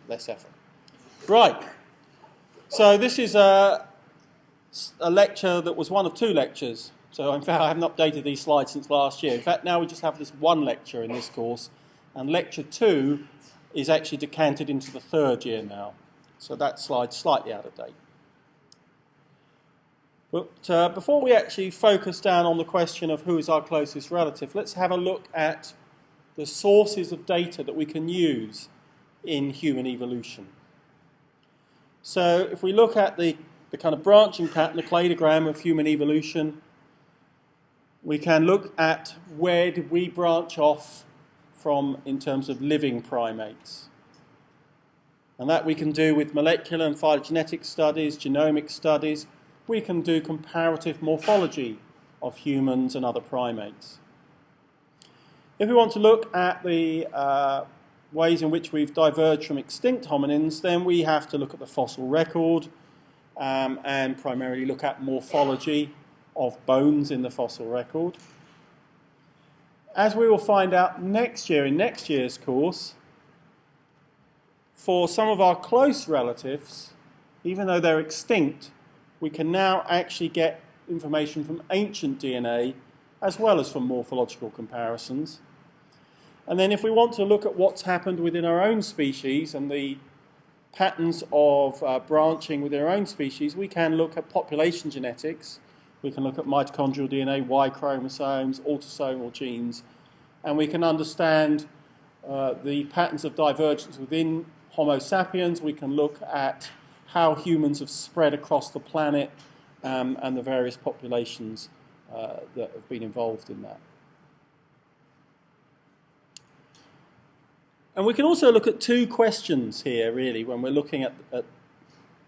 less effort. Right. So this is a lecture that was one of two lectures. So in fact, I haven't updated these slides since last year. In fact, now we just have this one lecture in this course, and lecture 2 is actually decanted into the 3rd year now. So that slide's slightly out of date. But before we actually focus down on the question of who is our closest relative, let's have a look at the sources of data that we can use in human evolution. So if we look at the kind of branching pattern, the cladogram of human evolution, we can look at where did we branch off from in terms of living primates. And that we can do with molecular and phylogenetic studies, genomic studies. We can do comparative morphology of humans and other primates. If we want to look at the ways in which we've diverged from extinct hominins, then we have to look at the fossil record and primarily look at morphology of bones in the fossil record. As we will find out next year in next year's course, for some of our close relatives, even though they're extinct, we can now actually get information from ancient DNA as well as from morphological comparisons. And then if we want to look at what's happened within our own species and the patterns of branching within our own species, we can look at population genetics. We can look at mitochondrial DNA, Y chromosomes, autosomal genes, and we can understand the patterns of divergence within Homo sapiens. We can look at how humans have spread across the planet and the various populations that have been involved in that. And we can also look at two questions here, really, when we're looking at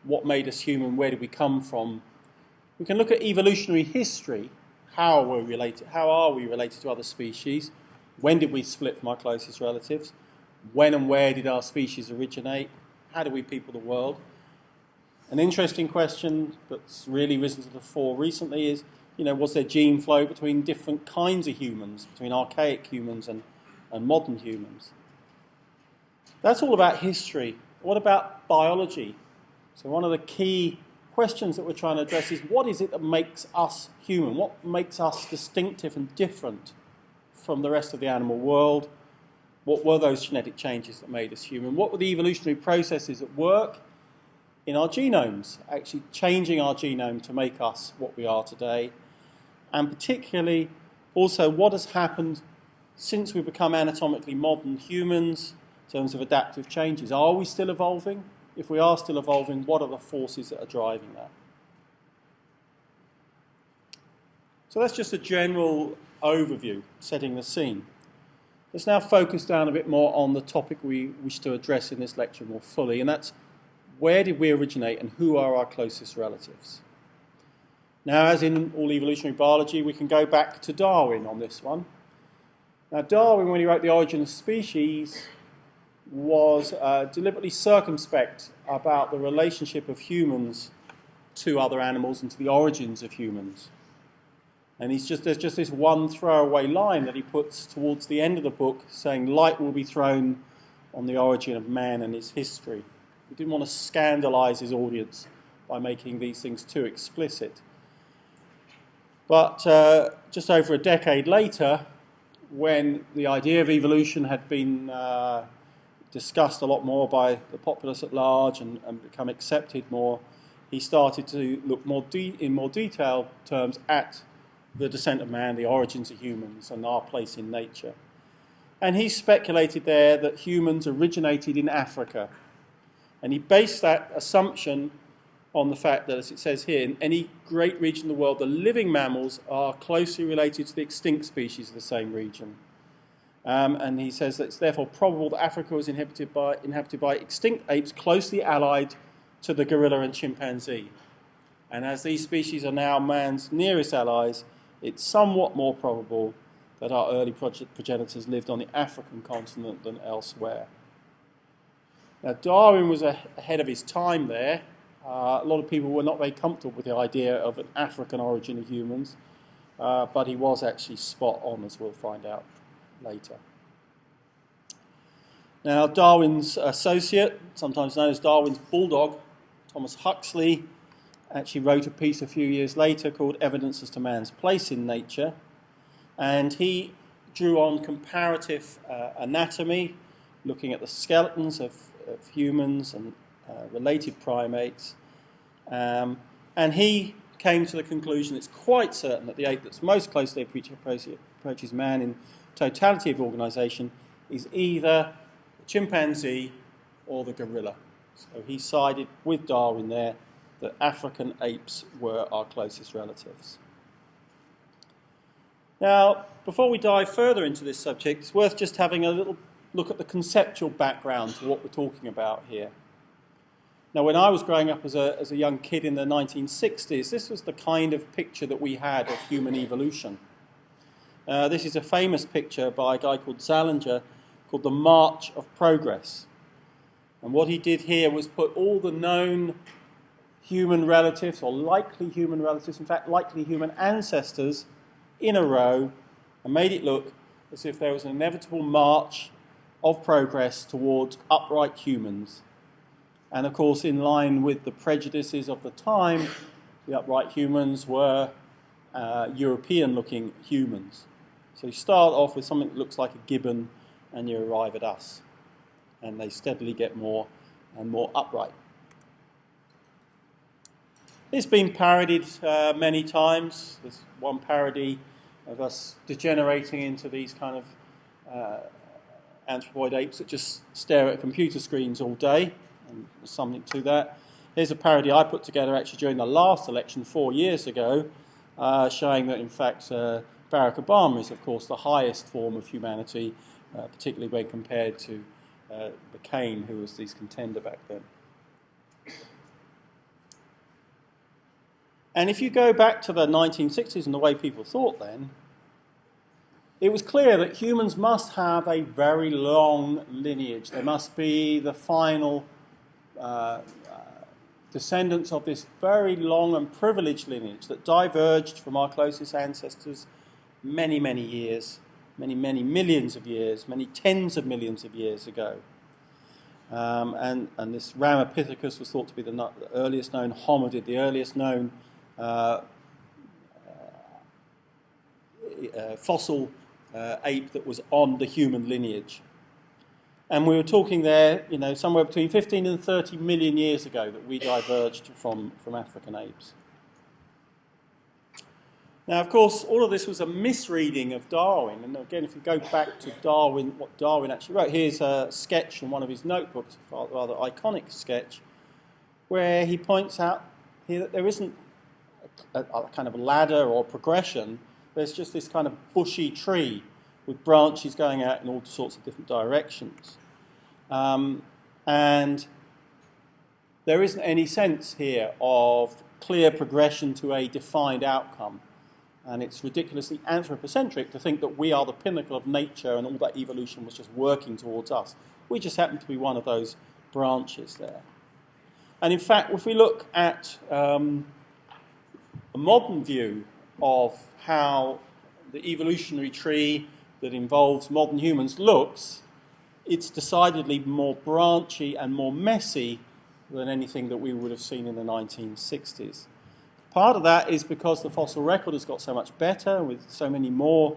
what made us human, where did we come from. We can look at evolutionary history. How are we related to other species? When did we split from our closest relatives? When and where did our species originate? How did we people the world? An interesting question that's really risen to the fore recently is, was there gene flow between different kinds of humans, between archaic humans and modern humans? That's all about history. What about biology? So one of the key questions that we're trying to address is, what is it that makes us human? What makes us distinctive and different from the rest of the animal world? What were those genetic changes that made us human? What were the evolutionary processes at work in our genomes, actually changing our genome to make us what we are today? And particularly, also, what has happened since we've become anatomically modern humans in terms of adaptive changes? Are we still evolving? If we are still evolving, what are the forces that are driving that? So that's just a general overview, setting the scene. Let's now focus down a bit more on the topic we wish to address in this lecture more fully, and that's, where did we originate and who are our closest relatives? Now, as in all evolutionary biology, we can go back to Darwin on this one. Now, Darwin, when he wrote The Origin of Species, was deliberately circumspect about the relationship of humans to other animals and to the origins of humans. And there's just this one throwaway line that he puts towards the end of the book saying, light will be thrown on the origin of man and his history. He didn't want to scandalise his audience by making these things too explicit. But just over a decade later, when the idea of evolution had been discussed a lot more by the populace at large and become accepted more, he started to look in more detailed terms at the descent of man, the origins of humans, and our place in nature. And he speculated there that humans originated in Africa. And he based that assumption on the fact that, as it says here, in any great region of the world, the living mammals are closely related to the extinct species of the same region. And he says that it's therefore probable that Africa was inhabited by extinct apes closely allied to the gorilla and chimpanzee. And as these species are now man's nearest allies, it's somewhat more probable that our early progenitors lived on the African continent than elsewhere. Now, Darwin was ahead of his time there. A lot of people were not very comfortable with the idea of an African origin of humans, but he was actually spot on, as we'll find out later. Now, Darwin's associate, sometimes known as Darwin's bulldog, Thomas Huxley, actually wrote a piece a few years later called Evidence as to Man's Place in Nature, and he drew on comparative anatomy, looking at the skeletons of humans and related primates, and he came to the conclusion it's quite certain that the ape that's most closely approaches man in totality of organisation is either the chimpanzee or the gorilla. So he sided with Darwin there that African apes were our closest relatives. Now, before we dive further into this subject, it's worth just having a little look at the conceptual background to what we're talking about here. Now, when I was growing up as a young kid in the 1960s, this was the kind of picture that we had of human evolution. This is a famous picture by a guy called Zallinger called The March of Progress. And what he did here was put all the known human relatives, or likely human relatives, in fact, likely human ancestors, in a row, and made it look as if there was an inevitable march of progress towards upright humans. And of course, in line with the prejudices of the time, the upright humans were European-looking humans. So you start off with something that looks like a gibbon, and you arrive at us. And they steadily get more and more upright. It's been parodied many times. There's one parody of us degenerating into these kind of anthropoid apes that just stare at computer screens all day, and there's something to that. Here's a parody I put together actually during the last election 4 years ago, showing that in fact Barack Obama is of course the highest form of humanity, particularly when compared to McCain, who was his contender back then. And if you go back to the 1960s and the way people thought then, it was clear that humans must have a very long lineage. They must be the final descendants of this very long and privileged lineage that diverged from our closest ancestors many, many years, many, many millions of years, many tens of millions of years ago. And this Ramapithecus was thought to be the earliest known hominid, the earliest known fossil ape that was on the human lineage. And we were talking there, somewhere between 15 and 30 million years ago that we diverged from African apes. Now, of course, all of this was a misreading of Darwin. And again, if you go back to Darwin, what Darwin actually wrote, here's a sketch in one of his notebooks, a rather iconic sketch, where he points out here that there isn't a kind of ladder or progression. There's just this kind of bushy tree with branches going out in all sorts of different directions. And there isn't any sense here of clear progression to a defined outcome. And it's ridiculously anthropocentric to think that we are the pinnacle of nature and all that evolution was just working towards us. We just happen to be one of those branches there. And in fact, if we look at a modern view of how the evolutionary tree that involves modern humans looks, it's decidedly more branchy and more messy than anything that we would have seen in the 1960s. Part of that is because the fossil record has got so much better with so many more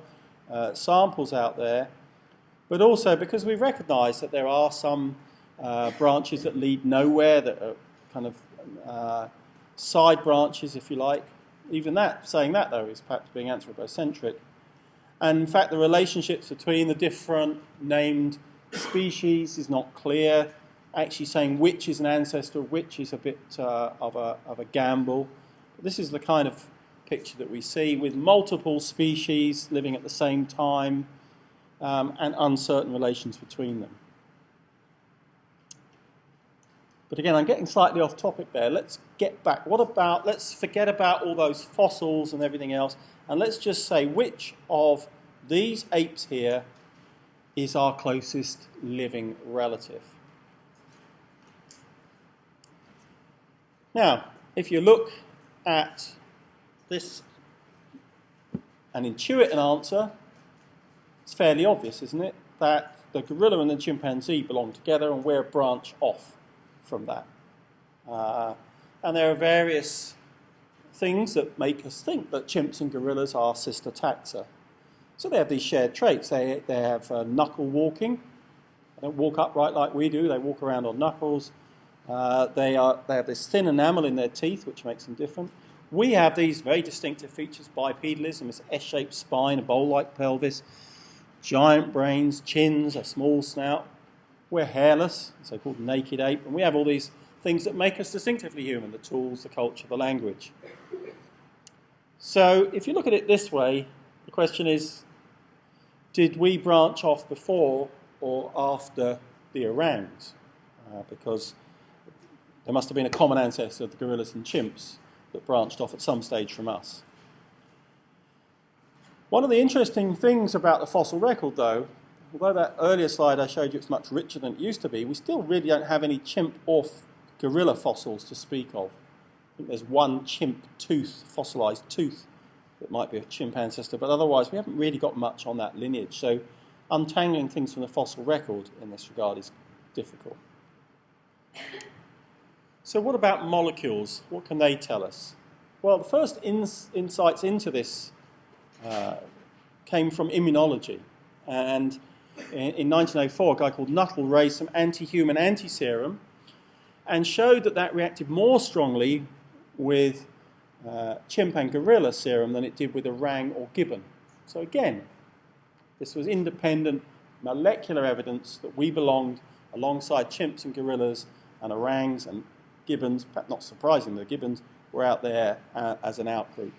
samples out there, but also because we recognise that there are some branches that lead nowhere, that are kind of side branches, if you like. Even that, saying that though, is perhaps being anthropocentric. And in fact, the relationships between the different named species is not clear. Actually saying which is an ancestor of which is a bit of a gamble. But this is the kind of picture that we see with multiple species living at the same time and uncertain relations between them. But again, I'm getting slightly off topic there. Let's get back. Let's forget about all those fossils and everything else, and let's just say which of these apes here is our closest living relative. Now, if you look at this and intuit an answer, it's fairly obvious, isn't it? That the gorilla and the chimpanzee belong together, and we're a branch off from that. And there are various things that make us think that chimps and gorillas are sister taxa. So they have these shared traits. They have knuckle walking. They don't walk upright like we do. They walk around on knuckles. They have this thin enamel in their teeth, which makes them different. We have these very distinctive features: bipedalism, this S-shaped spine, a bowl-like pelvis, giant brains, chins, a small snout. We're hairless, so-called naked ape, and we have all these things that make us distinctively human: the tools, the culture, the language. So if you look at it this way, the question is, did we branch off before or after the orangs? Because there must have been a common ancestor of the gorillas and chimps that branched off at some stage from us. One of the interesting things about the fossil record, though, although that earlier slide I showed you it's much richer than it used to be, we still really don't have any chimp or gorilla fossils to speak of. I think there's one chimp tooth, fossilised tooth, that might be a chimp ancestor, but otherwise we haven't really got much on that lineage. So untangling things from the fossil record in this regard is difficult. So what about molecules? What can they tell us? Well, the first insights into this came from immunology. And in 1904, a guy called Nuttall raised some anti-human anti-serum and showed that reacted more strongly with chimp and gorilla serum than it did with orang or gibbon. So again, this was independent molecular evidence that we belonged alongside chimps and gorillas and orangs and gibbons. Not surprising, the gibbons were out there as an outgroup.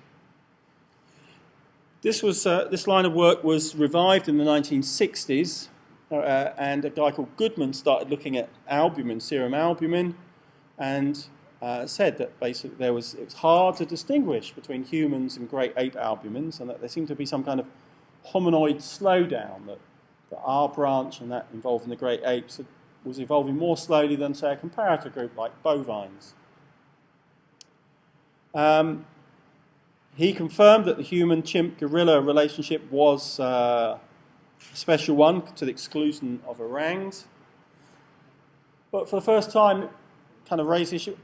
This line of work was revived in the 1960s, and a guy called Goodman started looking at albumin, serum albumin, and said that basically it was hard to distinguish between humans and great ape albumins, and that there seemed to be some kind of hominoid slowdown, that our branch and that involved in the great apes was evolving more slowly than, say, a comparator group like bovines. He confirmed that the human-chimp-gorilla relationship was a special one to the exclusion of orangs. But for the first time, kind of raised the issue,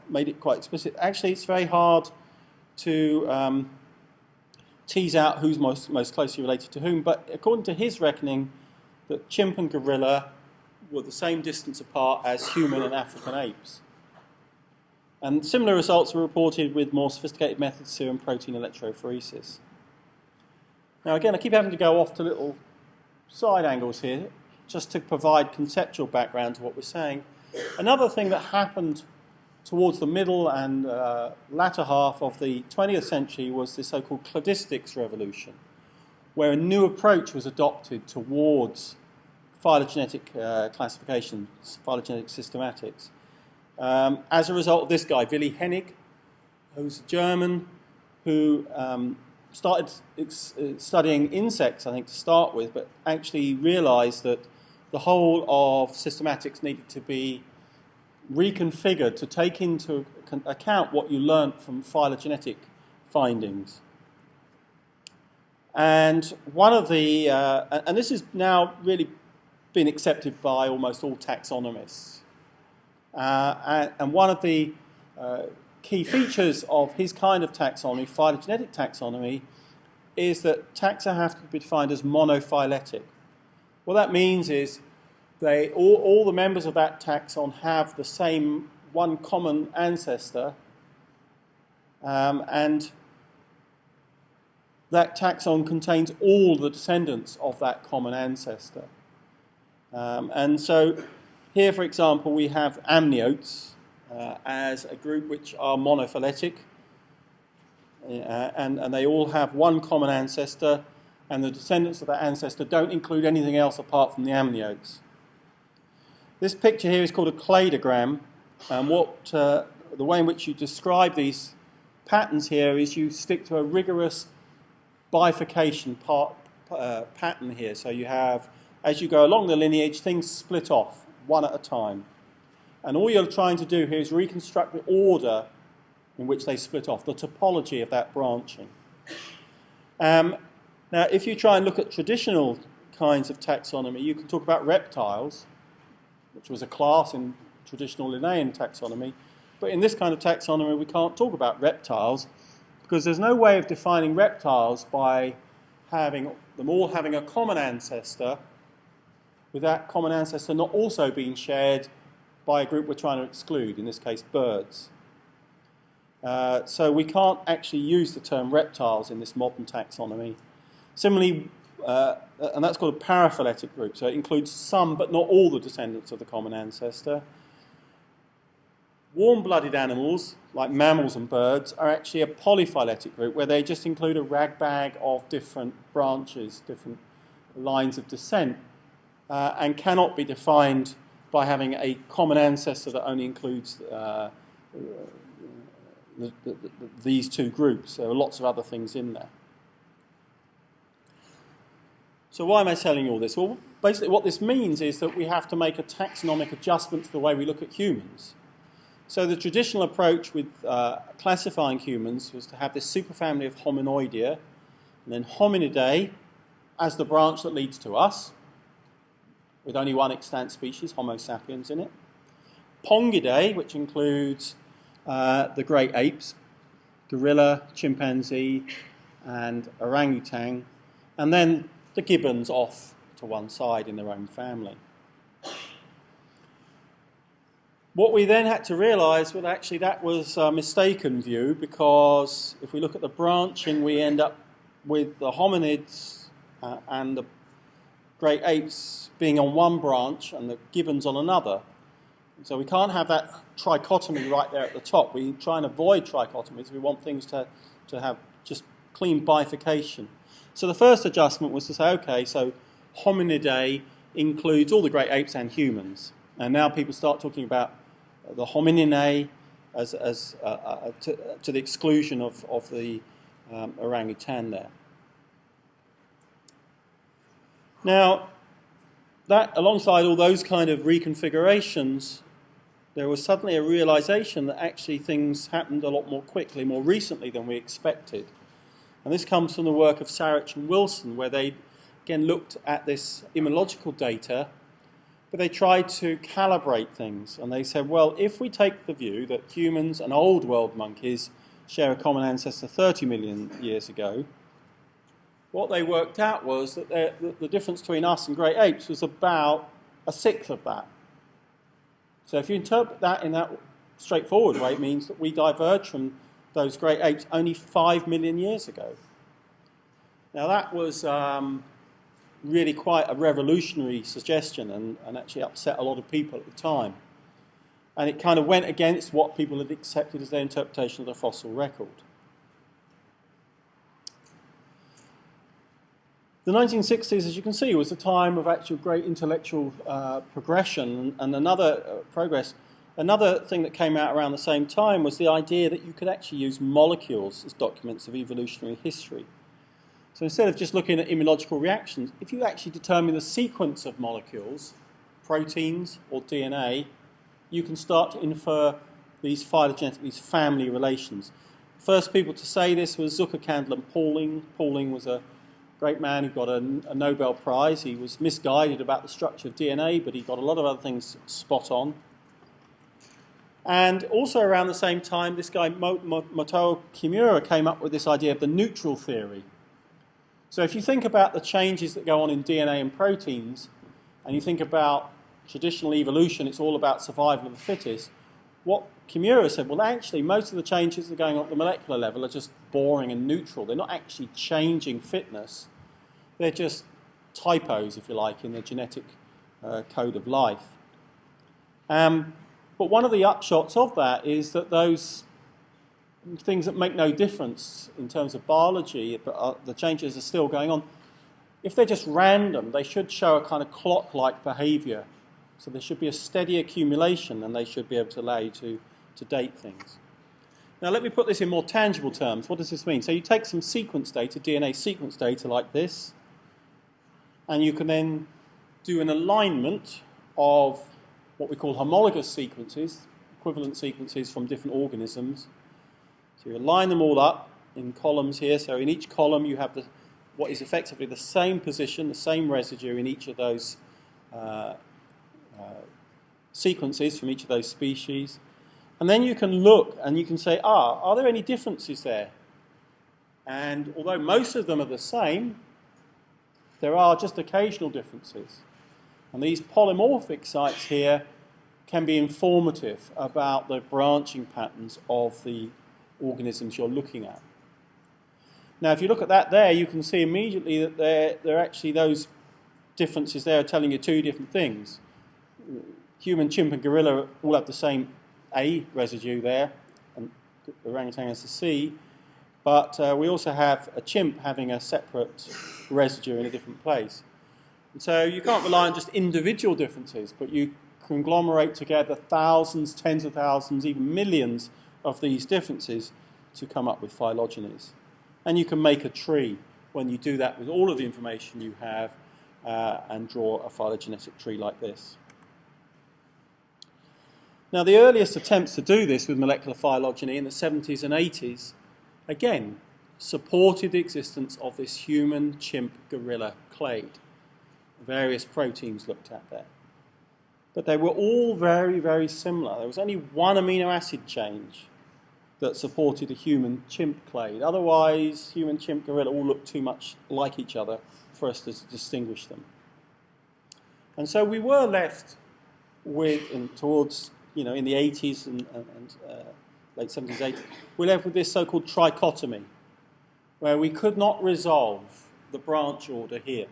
made it quite explicit. Actually, it's very hard to tease out who's most closely related to whom, but according to his reckoning, that chimp and gorilla were the same distance apart as human and African apes. And similar results were reported with more sophisticated methods, serum protein electrophoresis. Now again, I keep having to go off to little side angles here, just to provide conceptual background to what we're saying. Another thing that happened towards the middle and latter half of the 20th century was the so-called cladistics revolution, where a new approach was adopted towards phylogenetic classification, phylogenetic systematics. As a result of this guy, Willy Hennig, who's a German, who started studying insects, I think, to start with, but actually realized that the whole of systematics needed to be reconfigured to take into account what you learnt from phylogenetic findings. And one of the, and this has now really been accepted by almost all taxonomists. And one of the key features of his kind of taxonomy, phylogenetic taxonomy, is that taxa have to be defined as monophyletic. What that means is all the members of that taxon have the same one common ancestor, and that taxon contains all the descendants of that common ancestor. And so here, for example, we have amniotes as a group which are monophyletic, and they all have one common ancestor, and the descendants of that ancestor don't include anything else apart from the amniotes. This picture here is called a cladogram, and the way in which you describe these patterns here is you stick to a rigorous bifurcation pattern here. So you have, as you go along the lineage, things split off one at a time. And all you're trying to do here is reconstruct the order in which they split off, the topology of that branching. Now, if you try and look at traditional kinds of taxonomy, you can talk about reptiles, which was a class in traditional Linnaean taxonomy, but in this kind of taxonomy we can't talk about reptiles because there's no way of defining reptiles by having them all having a common ancestor, with that common ancestor not also being shared by a group we're trying to exclude, in this case birds. So we can't actually use the term reptiles in this modern taxonomy. Similarly, and that's called a paraphyletic group, so it includes some but not all the descendants of the common ancestor. Warm-blooded animals, like mammals and birds, are actually a polyphyletic group where they just include a ragbag of different branches, different lines of descent, and cannot be defined by having a common ancestor that only includes these two groups. There are lots of other things in there. So why am I telling you all this? Well, basically what this means is that we have to make a taxonomic adjustment to the way we look at humans. So the traditional approach with classifying humans was to have this superfamily of Hominoidea, and then Hominidae as the branch that leads to us, with only one extant species, Homo sapiens, in it. Pongidae, which includes the great apes, gorilla, chimpanzee, and orangutan, and then the gibbons off to one side in their own family. What we then had to realise was actually that was a mistaken view, because if we look at the branching, we end up with the hominids and the great apes being on one branch and the gibbons on another. So we can't have that trichotomy right there at the top. We try and avoid trichotomies. We want things to have just clean bifurcation. So the first adjustment was to say, okay, so Hominidae includes all the great apes and humans. And now people start talking about the Homininae as to the exclusion of the orangutan there. Now, that alongside all those kind of reconfigurations, there was suddenly a realization that actually things happened a lot more quickly, more recently than we expected. And this comes from the work of Sarich and Wilson, where they, again, looked at this immunological data, but they tried to calibrate things. And they said, well, if we take the view that humans and old world monkeys share a common ancestor 30 million years ago, what they worked out was that the difference between us and great apes was about a sixth of that. So if you interpret that in that straightforward way, it means that we diverged from those great apes only 5 million years ago. Now that was really quite a revolutionary suggestion and actually upset a lot of people at the time. And it kind of went against what people had accepted as their interpretation of the fossil record. The 1960s, as you can see, was a time of actual great intellectual progression and progress. Another thing that came out around the same time was the idea that you could actually use molecules as documents of evolutionary history. So instead of just looking at immunological reactions, if you actually determine the sequence of molecules, proteins or DNA, you can start to infer these phylogenetic, these family relations. First people to say this was Zucker, Candle and Pauling. Pauling was a great man who got a Nobel Prize. He was misguided about the structure of DNA, but he got a lot of other things spot on. And also around the same time, this guy Motoo Kimura came up with this idea of the neutral theory. So if you think about the changes that go on in DNA and proteins, and you think about traditional evolution, it's all about survival of the fittest, what Kimura said, well actually most of the changes that are going on at the molecular level are just boring and neutral. They're not actually changing fitness. They're just typos, if you like, in the genetic code of life. But one of the upshots of that is that those things that make no difference in terms of biology, but the changes are still going on, if they're just random, they should show a kind of clock-like behaviour. So there should be a steady accumulation, and they should be able to allow you to date things. Now let me put this in more tangible terms. What does this mean? So you take some sequence data, DNA sequence data like this, and you can then do an alignment of what we call homologous sequences, equivalent sequences from different organisms. So you align them all up in columns here. So in each column you have the what is effectively the same position, the same residue in each of those sequences from each of those species. And then you can look and you can say, are there any differences there? And although most of them are the same, there are just occasional differences. And these polymorphic sites here can be informative about the branching patterns of the organisms you're looking at. Now, if you look at that there, you can see immediately that they're actually those differences there are telling you two different things. Human, chimp, and gorilla all have the same A residue there, and the orangutan has the C. But we also have a chimp having a separate residue in a different place. And so you can't rely on just individual differences, but you conglomerate together thousands, tens of thousands, even millions of these differences to come up with phylogenies. And you can make a tree when you do that with all of the information you have and draw a phylogenetic tree like this. Now, the earliest attempts to do this with molecular phylogeny in the 70s and 80s, again, supported the existence of this human, chimp, gorilla clade. Various proteins looked at there. But they were all very, very similar. There was only one amino acid change that supported a human chimp clade. Otherwise, human, chimp, gorilla all looked too much like each other for us to distinguish them. And so we were left with, towards, in the 80s and late 70s, 80s, we're left with this so-called trichotomy, where we could not resolve the branch order here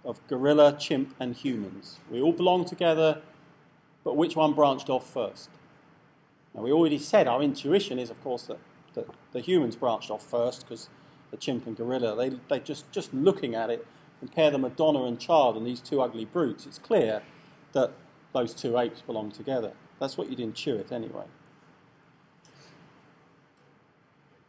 of gorilla, chimp, and humans. We all belong together, but which one branched off first? Now, we already said our intuition is, of course, that the humans branched off first, because the chimp and gorilla, they just looking at it, compare the Madonna and child and these two ugly brutes, it's clear that those two apes belong together. That's what you'd intuit anyway.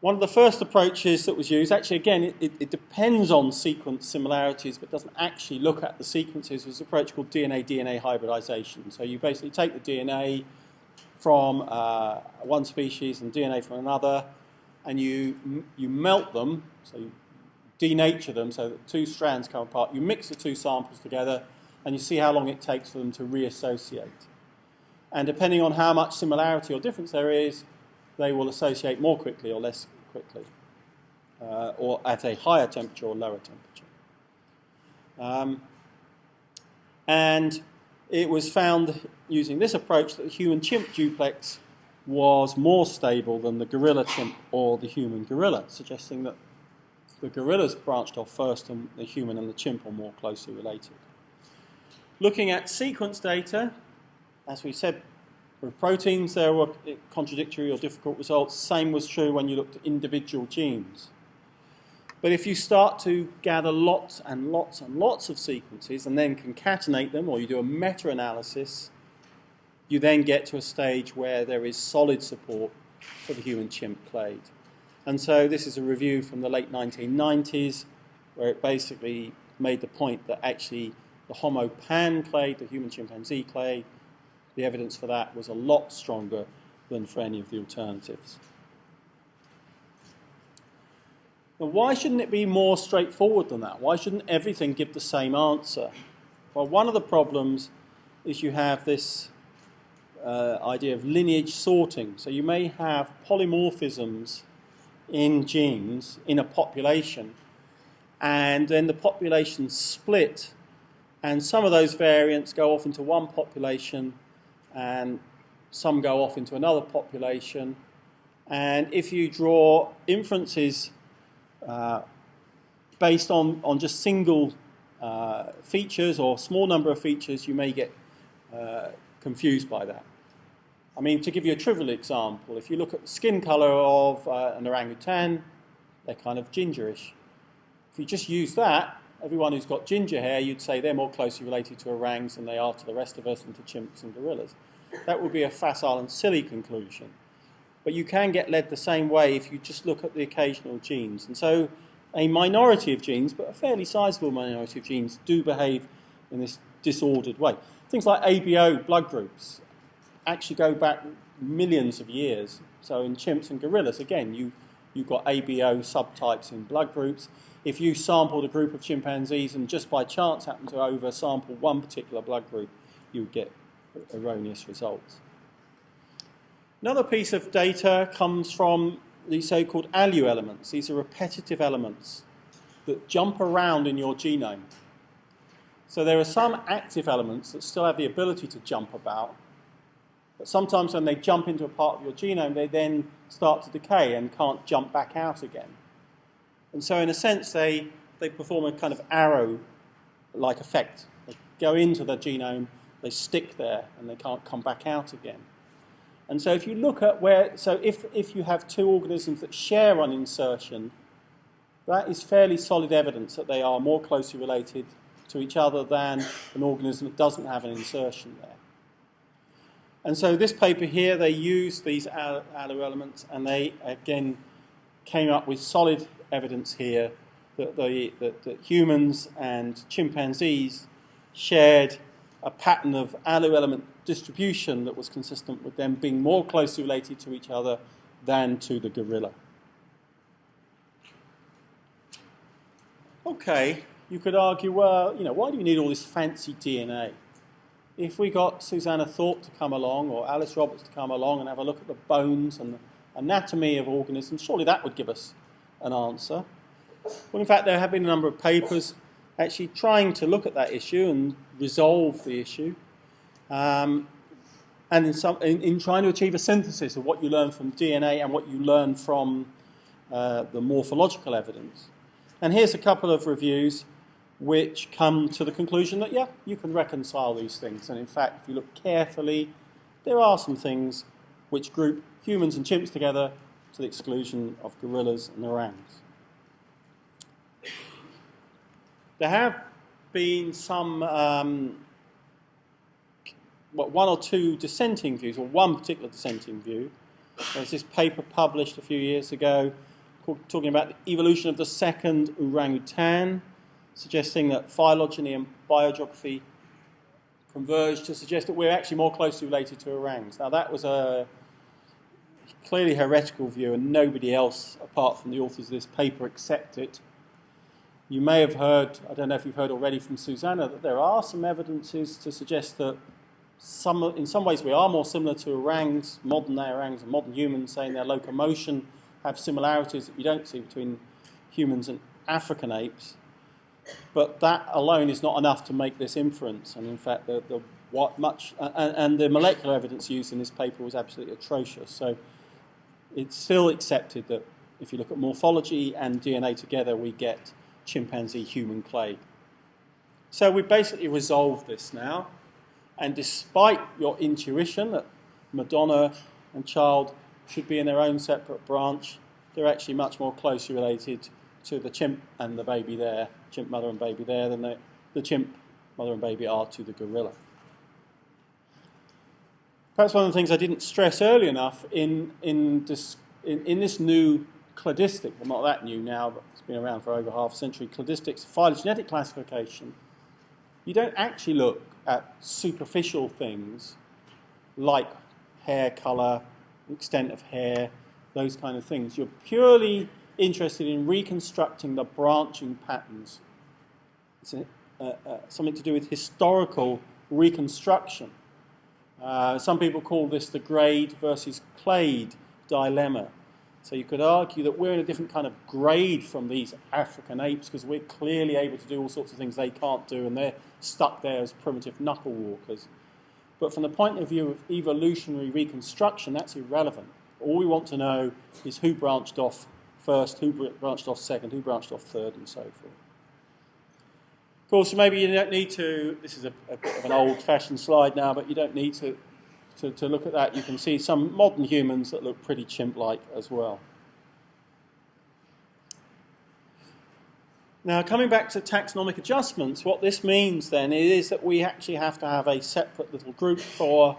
One of the first approaches that was used, actually again, it depends on sequence similarities, but doesn't actually look at the sequences, was an approach called DNA hybridization. So you basically take the DNA from one species and DNA from another, and you melt them, so you denature them so that two strands come apart. You mix the two samples together, and you see how long it takes for them to reassociate. And depending on how much similarity or difference there is, they will associate more quickly or less quickly, or at a higher temperature or lower temperature. And it was found using this approach that the human-chimp duplex was more stable than the gorilla-chimp or the human-gorilla, suggesting that the gorillas branched off first and the human and the chimp are more closely related. Looking at sequence data, as we said, with proteins, there were contradictory or difficult results. Same was true when you looked at individual genes. But if you start to gather lots and lots and lots of sequences and then concatenate them, or you do a meta-analysis, you then get to a stage where there is solid support for the human-chimp clade. And so this is a review from the late 1990s, where it basically made the point that actually the Homo pan clade, the human-chimpanzee clade, the evidence for that was a lot stronger than for any of the alternatives. Now, why shouldn't it be more straightforward than that? Why shouldn't everything give the same answer? Well, one of the problems is you have this idea of lineage sorting. So you may have polymorphisms in genes in a population, and then the population split, and some of those variants go off into one population, and some go off into another population. And if you draw inferences based on just single features or small number of features, you may get confused by that. I mean, to give you a trivial example, if you look at the skin colour of an orangutan, they're kind of gingerish. If you just use that, everyone who's got ginger hair, you'd say they're more closely related to orangs than they are to the rest of us and to chimps and gorillas. That would be a facile and silly conclusion. But you can get led the same way if you just look at the occasional genes. And so a minority of genes, but a fairly sizable minority of genes, do behave in this disordered way. Things like ABO blood groups actually go back millions of years. So in chimps and gorillas, again, you you've got ABO subtypes in blood groups. If you sampled a group of chimpanzees and just by chance happened to oversample one particular blood group, you would get erroneous results. Another piece of data comes from the so-called ALU elements. These are repetitive elements that jump around in your genome. So there are some active elements that still have the ability to jump about, but sometimes when they jump into a part of your genome, they then start to decay and can't jump back out again. And so in a sense, they perform a kind of arrow-like effect. They go into the genome, they stick there, and they can't come back out again. And so if you look at if you have two organisms that share an insertion, that is fairly solid evidence that they are more closely related to each other than an organism that doesn't have an insertion there. And so this paper here, they used these ALU elements, and they again came up with solid evidence here that humans and chimpanzees shared a pattern of ALU element distribution that was consistent with them being more closely related to each other than to the gorilla. Okay, you could argue, well, why do we need all this fancy DNA? If we got Susanna Thorpe to come along or Alice Roberts to come along and have a look at the bones and the anatomy of organisms, surely that would give us an answer. Well, in fact, there have been a number of papers actually trying to look at that issue and resolve the issue, and in trying to achieve a synthesis of what you learn from DNA and what you learn from the morphological evidence. And here's a couple of reviews which come to the conclusion that, yeah, you can reconcile these things. And in fact, if you look carefully, there are some things which group humans and chimps together to the exclusion of gorillas and orangs. There have been some, one or two dissenting views, or one particular dissenting view. There's this paper published a few years ago talking about the evolution of the second orangutan, suggesting that phylogeny and biogeography converge to suggest that we're actually more closely related to orangs. Now that was a clearly heretical view, and nobody else, apart from the authors of this paper, accept it. You may have heard, I don't know if you've heard already from Susanna, that there are some evidences to suggest that in some ways we are more similar to orangs, modern orangs and modern humans, saying their locomotion have similarities that you don't see between humans and African apes. But that alone is not enough to make this inference. And in fact, the molecular evidence used in this paper was absolutely atrocious. So it's still accepted that if you look at morphology and DNA together, we get chimpanzee-human clade. So we basically resolved this now. And despite your intuition that Madonna and child should be in their own separate branch, they're actually much more closely related to the chimp and the baby there, chimp mother and baby there, than the chimp mother and baby are to the gorilla. Perhaps one of the things I didn't stress early enough in this new cladistic, well not that new now, but it's been around for over half a century, cladistics, phylogenetic classification, you don't actually look at superficial things like hair colour, extent of hair, those kind of things. You're purely interested in reconstructing the branching patterns. It's something to do with historical reconstruction. Some people call this the grade versus clade dilemma. So you could argue that we're in a different kind of grade from these African apes because we're clearly able to do all sorts of things they can't do, and they're stuck there as primitive knuckle walkers. But from the point of view of evolutionary reconstruction, that's irrelevant. All we want to know is who branched off first, who branched off second, who branched off third, and so forth. Of course, maybe you don't need to, this is a bit of an old-fashioned slide now, but you don't need to look at that. You can see some modern humans that look pretty chimp-like as well. Now, coming back to taxonomic adjustments, what this means then is that we actually have to have a separate little group for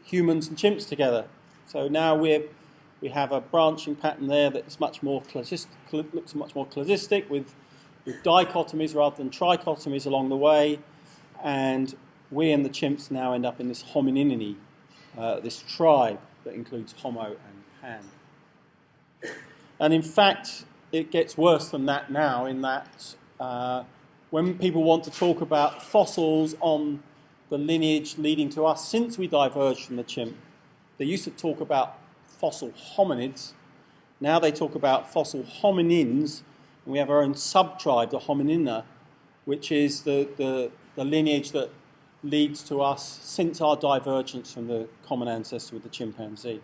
humans and chimps together. So now we have a branching pattern there that's much more looks much more cladistic with dichotomies rather than trichotomies along the way, and we and the chimps now end up in this hominininy, this tribe that includes Homo and Pan. And in fact, it gets worse than that now, in that when people want to talk about fossils on the lineage leading to us since we diverged from the chimp, they used to talk about fossil hominids. Now they talk about fossil hominins, and we have our own subtribe, the hominina, which is the lineage that leads to us since our divergence from the common ancestor with the chimpanzee.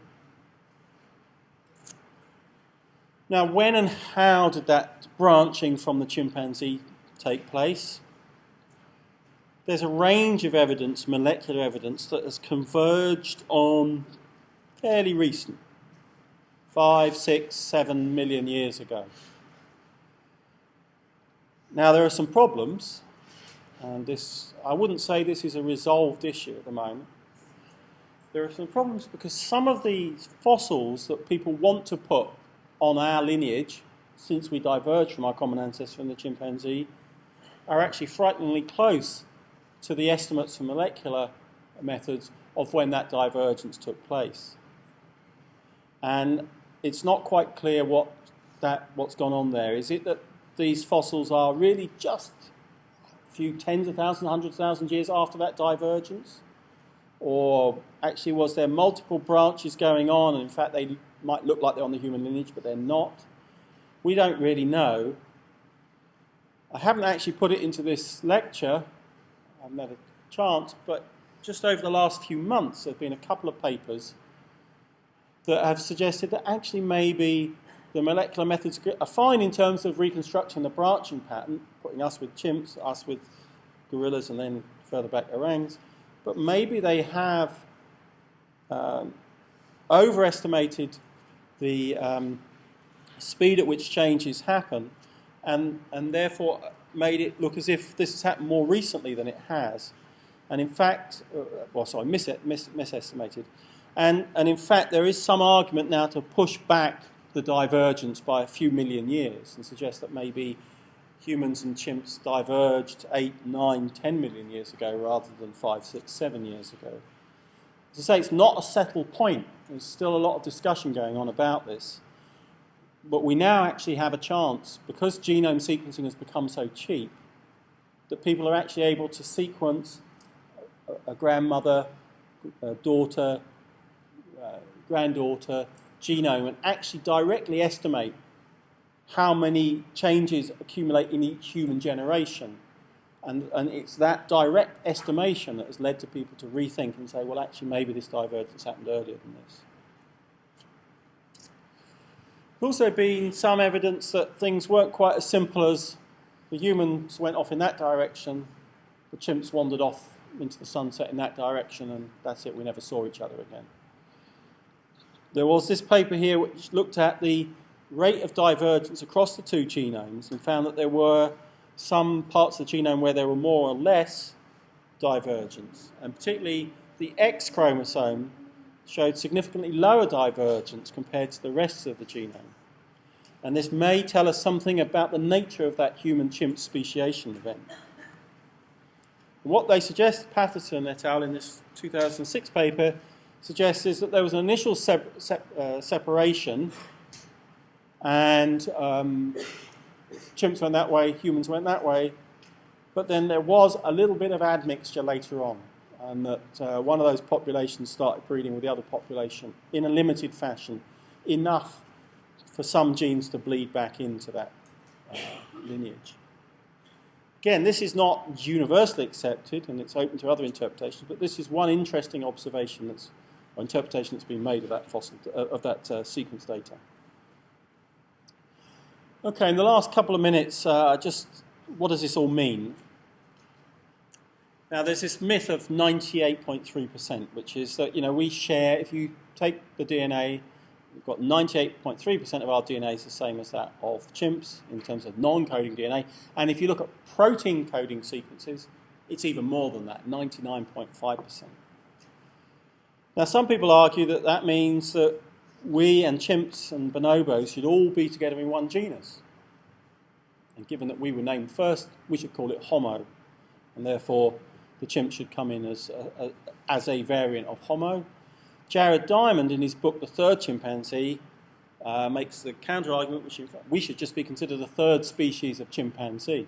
Now, when and how did that branching from the chimpanzee take place? There's a range of evidence, molecular evidence, that has converged on fairly recent, 5, 6, 7 million years ago. Now, there are some problems, and this, I wouldn't say this is a resolved issue at the moment. There are some problems because some of these fossils that people want to put on our lineage, since we diverged from our common ancestor and the chimpanzee, are actually frighteningly close to the estimates from molecular methods of when that divergence took place. And it's not quite clear what's gone on there. Is it that these fossils are really just a few tens of thousands, hundreds of thousands of years after that divergence? Or actually was there multiple branches going on, and in fact they might look like they're on the human lineage, but they're not? We don't really know. I haven't actually put it into this lecture. I haven't had a chance, but just over the last few months there have been a couple of papers that have suggested that actually maybe the molecular methods are fine in terms of reconstructing the branching pattern, putting us with chimps, us with gorillas, and then further back orangs, but maybe they have overestimated the speed at which changes happen, and therefore made it look as if this has happened more recently than it has. And in fact, misestimated. And in fact, there is some argument now to push back the divergence by a few million years and suggest that maybe humans and chimps diverged 8, 9, 10 million years ago rather than 5, 6, 7 years ago. As I say, it's not a settled point. There's still a lot of discussion going on about this. But we now actually have a chance, because genome sequencing has become so cheap, that people are actually able to sequence a grandmother, a daughter, granddaughter genome and actually directly estimate how many changes accumulate in each human generation. And it's that direct estimation that has led to people to rethink and say, well, actually, maybe this divergence happened earlier than this. There's also been some evidence that things weren't quite as simple as the humans went off in that direction, the chimps wandered off into the sunset in that direction, and that's it, we never saw each other again. There was this paper here which looked at the rate of divergence across the two genomes and found that there were some parts of the genome where there were more or less divergence, and particularly the X chromosome showed significantly lower divergence compared to the rest of the genome. And this may tell us something about the nature of that human-chimp speciation event. What they suggest, Patterson et al. In this 2006 paper, suggests is that there was an initial separation, and chimps went that way, humans went that way, but then there was a little bit of admixture later on, and that one of those populations started breeding with the other population in a limited fashion, enough for some genes to bleed back into that lineage. Again, this is not universally accepted, and it's open to other interpretations, but this is one interesting observation or interpretation that's been made of that fossil, of that sequence data. Okay, in the last couple of minutes, what does this all mean? Now, there's this myth of 98.3%, which is that, we share, if you take the DNA, we've got 98.3% of our DNA is the same as that of chimps in terms of non-coding DNA. And if you look at protein coding sequences, it's even more than that, 99.5%. Now, some people argue that that means that we and chimps and bonobos should all be together in one genus. And given that we were named first, we should call it Homo. And therefore, the chimp should come in as a variant of Homo. Jared Diamond, in his book The Third Chimpanzee, makes the counter-argument which we should just be considered the third species of chimpanzee.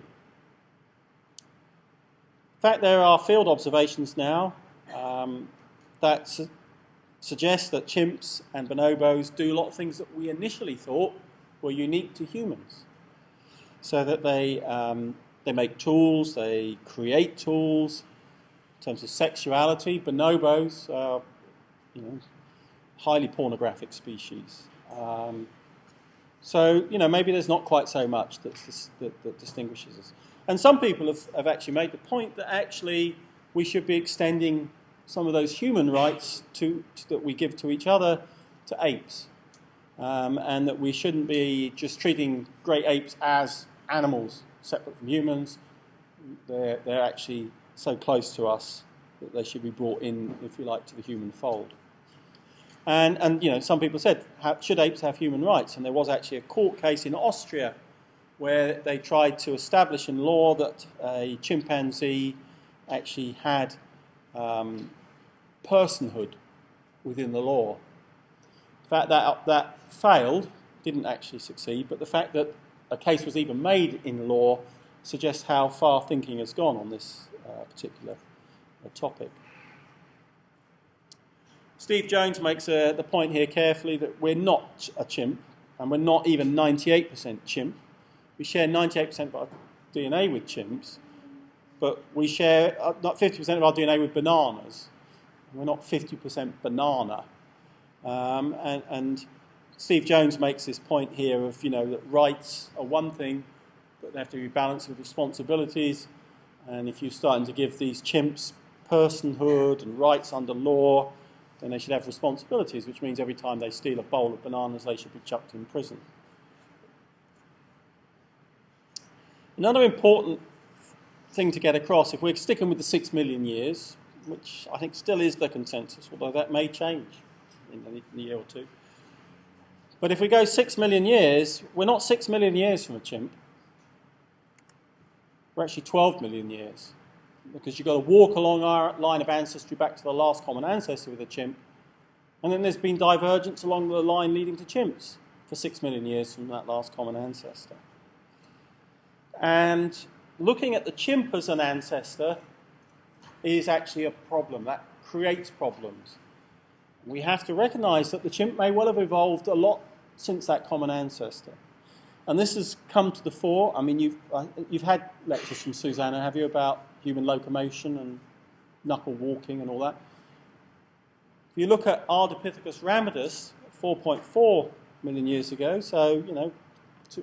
In fact, there are field observations now that suggest that chimps and bonobos do a lot of things that we initially thought were unique to humans. So that they make tools, they create tools. In terms of sexuality, bonobos are, highly pornographic species. So, maybe there's not quite so much that distinguishes us. And some people have actually made the point that actually we should be extending some of those human rights that we give to each other to apes. And that we shouldn't be just treating great apes as animals separate from humans. They're actually so close to us that they should be brought in, if you like, to the human fold. And some people said, should apes have human rights? And there was actually a court case in Austria where they tried to establish in law that a chimpanzee actually had personhood within the law. The fact that failed, didn't actually succeed, but the fact that a case was even made in law suggests how far thinking has gone on this particular topic. Steve Jones makes the point here carefully that we're not a chimp, and we're not even 98% chimp. We share 98% of our DNA with chimps, but we share not 50% of our DNA with bananas. We're not 50% banana. And Steve Jones makes this point here of, that rights are one thing, but they have to be balanced with responsibilities. And if you're starting to give these chimps personhood and rights under law, then they should have responsibilities, which means every time they steal a bowl of bananas, they should be chucked in prison. Another important thing to get across, if we're sticking with the 6 million years, which I think still is the consensus, although that may change in a year or two. But if we go 6 million years, we're not 6 million years from a chimp. We're actually 12 million years. Because you've got to walk along our line of ancestry back to the last common ancestor with a chimp. And then there's been divergence along the line leading to chimps for 6 million years from that last common ancestor. And looking at the chimp as an ancestor is actually a problem. That creates problems. We have to recognise that the chimp may well have evolved a lot since that common ancestor. And this has come to the fore. I mean, you've had lectures from Susanna, have you, about human locomotion and knuckle walking and all that. If you look at Ardipithecus ramidus 4.4 million years ago, so,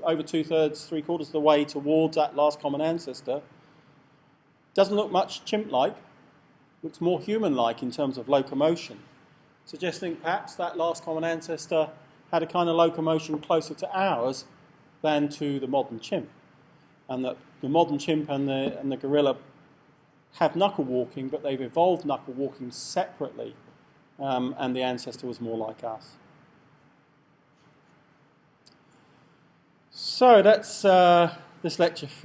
over 2/3, 3/4 of the way towards that last common ancestor, doesn't look much chimp-like, looks more human-like in terms of locomotion, suggesting perhaps that last common ancestor had a kind of locomotion closer to ours than to the modern chimp, and that the modern chimp and the gorilla have knuckle walking, but they've evolved knuckle walking separately, and the ancestor was more like us. So that's this lecture finished.